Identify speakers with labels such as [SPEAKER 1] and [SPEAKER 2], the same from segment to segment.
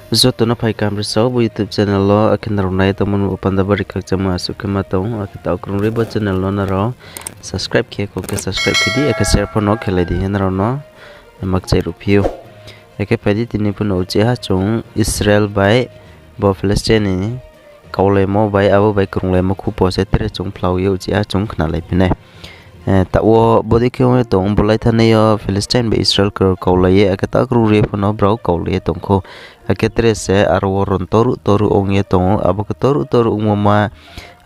[SPEAKER 1] Zoto na pai kam riso bu YouTube channel lo akin ronai tamun upanda bari kak jama sukema tong akita okrung ribo channel lo na ro subscribe ke ko ke subscribe kidi aka share phono khele di hen ro no mak chai ruphiu eke padi tini pun uchi ha chung Israel bai bo Palestine ni kaule mo bai abo bai krungle mo khu po se tre chung phlau yo uchi ha chung khna lai pine ta wo bodi ke me tong bolai thane yo Palestine be Israel ko kaule ye akita kru re phono brau kaule tong kho aketre se arwo ron toru ongye tong abo ke toru umoma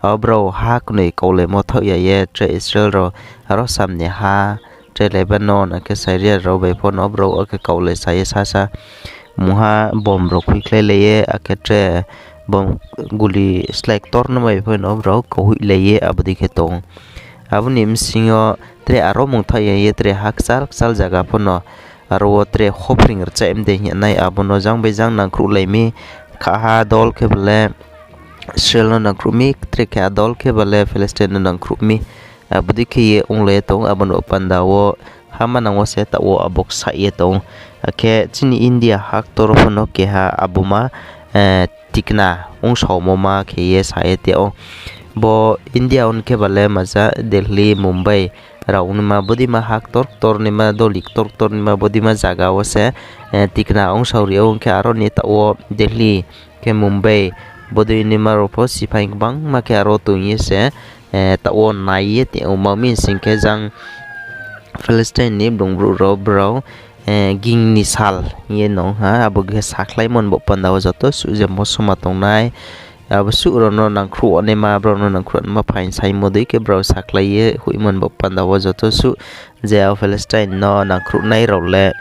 [SPEAKER 1] abro ha kune kaule mo tho ya ye tre Israel ro aro samne ha tre Lebanon ake Syria ro be phono bro ake kaule sai sa muha bom ro khikle le ye ake tre bom guli slack tor no mai phono bro ko hui le ye abdi ke tong abunim singo tre aro mong tho ya ye tre hak sal jaga phono aro tre hopring rcha emde nai abono jang be jang nang khru leimi kha ha dol ke bele Israel nang khru mi tre kha dol ke bele Palestine nang khru mi abudi ke ye ongle tong abono pandawo hama nang wo se ta wo abok sa ye tong ke chini India hak tor phono ke ha abuma tikna ong somo ma ke ye sa ye te o bo India on ke bele maja Delhi Mumbai raun ma bodi ma hak tor ni ma dolik tor ni ma bodi ma jaga wase tikna ong sauri ong ke aro ni ta o Delhi ke Mumbai bodi ni ma ro po sipai bang ma ke aro tu ni se ta o nai ye te o ma min sing ke jang Palestine ni dong bro ging ni sal ye no ha abu ge saklai mon bo pandaw joto su je mo soma tong nai abusu rono nang khru ne ma bro no nang khru ma phain sai modai ke bro saklai ye huimon bo pandaw joto su je Palestine no nang khru nai ro le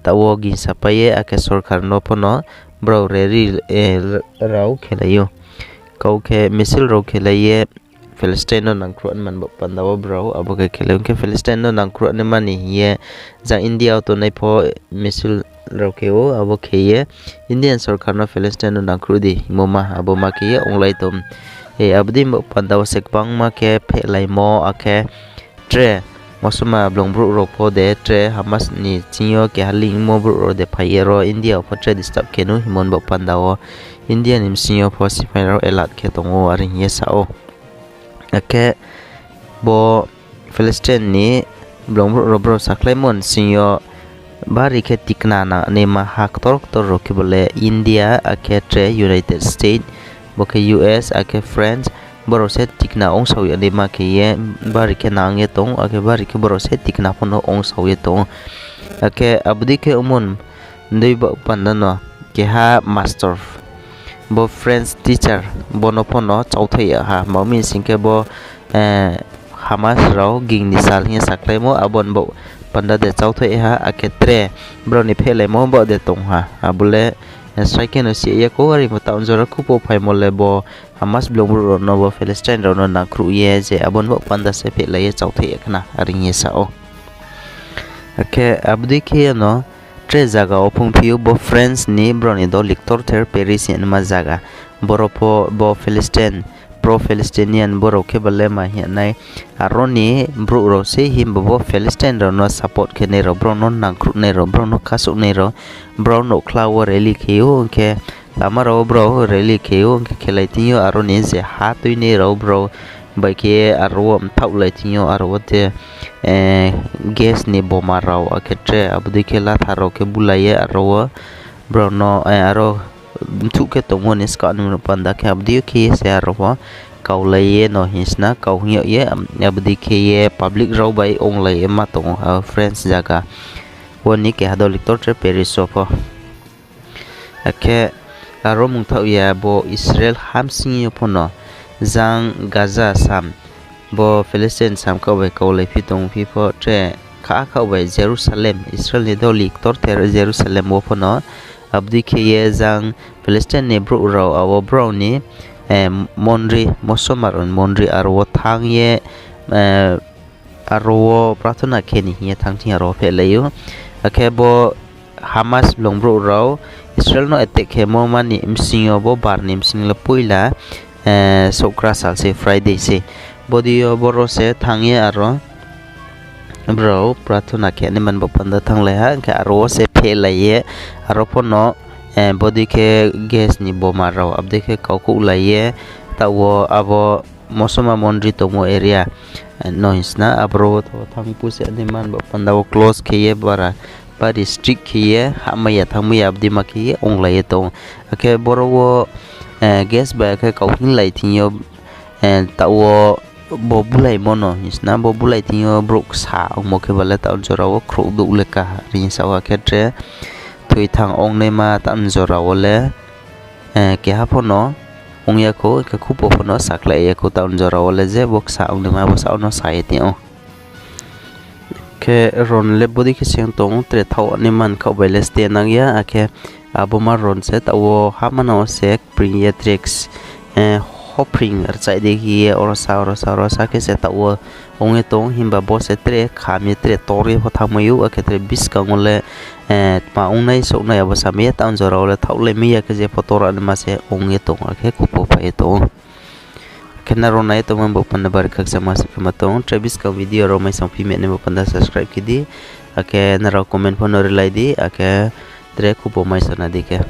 [SPEAKER 1] tawo gi sapaye ake sarkar no pono bro reri rau khelayo kau ke misil ro khelaye Palestine no nang khru man bo pandaw bro abu ke khelayo ke Palestine no nang khru ne mani ye ja India to nai pho misil rokeo abo kheye Indian sarkar no Palestine no nang khru di moma abo ma ke onglai tom abdi mo pandaw sekbang ma ke phelai mo ake tre mosuma blongbru ro pho de tre Hamas ni chinyo ke haling mo bru ro de phaiero India pho tre disturb ke no himon bo pandaw Indian nim sinyo pho sipairo elat ke tongo ari ye sao ake bo Palestine ni blongbru ro bro saklemon sinyo bari ke tikna na ne ma hak tor ro ke bole India ake tre United States boke US ake France boro se tikna ong sawi ane ma ke ye bari ke nang ye tong ake bari ke boro se tikna phono ong sawi tong ake abdi ke umon ndei ba pandano ke ha master bo French teacher bono phono chauthai ha mamin singke bo Hamas rao ging ni sal hi saklai mo abon bo panda de chauthai ha ake tre bro ni phele mo bo de tong ha abule strike no si ya ko ari mo taun jora kupo phai mo le bo Hamas blong ro no bo Palestine ro no na khru ye je abon bo panda se phele ye chauthai khna ari ye sao ake abdi ke no tre jaga opung phiu bo France ni bro ni do liktor ther Paris en ma jaga boropo bo Palestine pro Palestinian boro ke bale ma hi nai aroni bro ro se him bo Palestine ro no support ke ne ro bro no nang khru ne ro bro no kasu ne ro bro no klawo rally kheu ke lamaro bro rally kheu ke khelai tiyo aroni je ha tui ne ro bro bai ke arwo thau lai tiyo arwo te gas ni boma raw aketre abdi ke la tharo ke bulaye arwo bro no aro thu ke tongo ni ska nu panda ke abdi ke se arwo kaulaye no hisna kau hyo ye abdi ke ye public raw bai onglai ma tong friends jaga woni ke hadolik tor tre Paris sofo ake aro mung thau ya bo Israel hamsing yo phono jang Gaza sam bo Palestine sam ka bai kaulai pitong pho tre kha bai Jerusalem Israel ni dolik tor ter Jerusalem wo phono abdi ke ye jang Palestine ne bro raw awo bro ni monri mosomaron monri arwo thang ye arwo prathana kheni ye thang thi aro phelayo ake bo Hamas blong bro raw Israel no attack he mo mani msingo bo bar nim sing la puila sokra sal se Friday se bodio boro se thangye aro bro prathuna ke ni man bopanda thang le ha ke aro se phe laye aro phono body ke gas ni boma raw abde ke kauku laye tawo abo mosoma mondri tomo area noise na abro to thang puse ni man bopanda close ke ye bara pari strict ke ye hamaya thangmaya abdi maki ong laye to ke boro gas ba ke kaukin lai thiyo tawo bo bulai mono isna bo bulai tinyo brok sa mo ke bala ta jorawo khro du leka rin sawa ketre thui thang ong ne ma ta jorawo le ke ha phono ong ya ko ke khupo phono sakla ya ko ta jorawo le je bok sa ong ne ma bo sa no sa yeti o ke ron le bodi ke seng tong tre thau ne man kha bele ste nang ya ake abo ma ron se ta wo ha mano sek priatrix hopring archai de hi orosa ke se ta wo onge tong himba boss etre khami tre tori ho thamayu aketre biskangole pa ongnai so na ya basa me taun jora ole thaule me ya ke je photora ma se onge tong ake kupo pa eto kena ronai to man bopan bar khak sama se matong travis ka video ro mai sang pi me ne bopan da subscribe ki di ake na ro comment phone ro lai di ake tre kupo mai sana di ke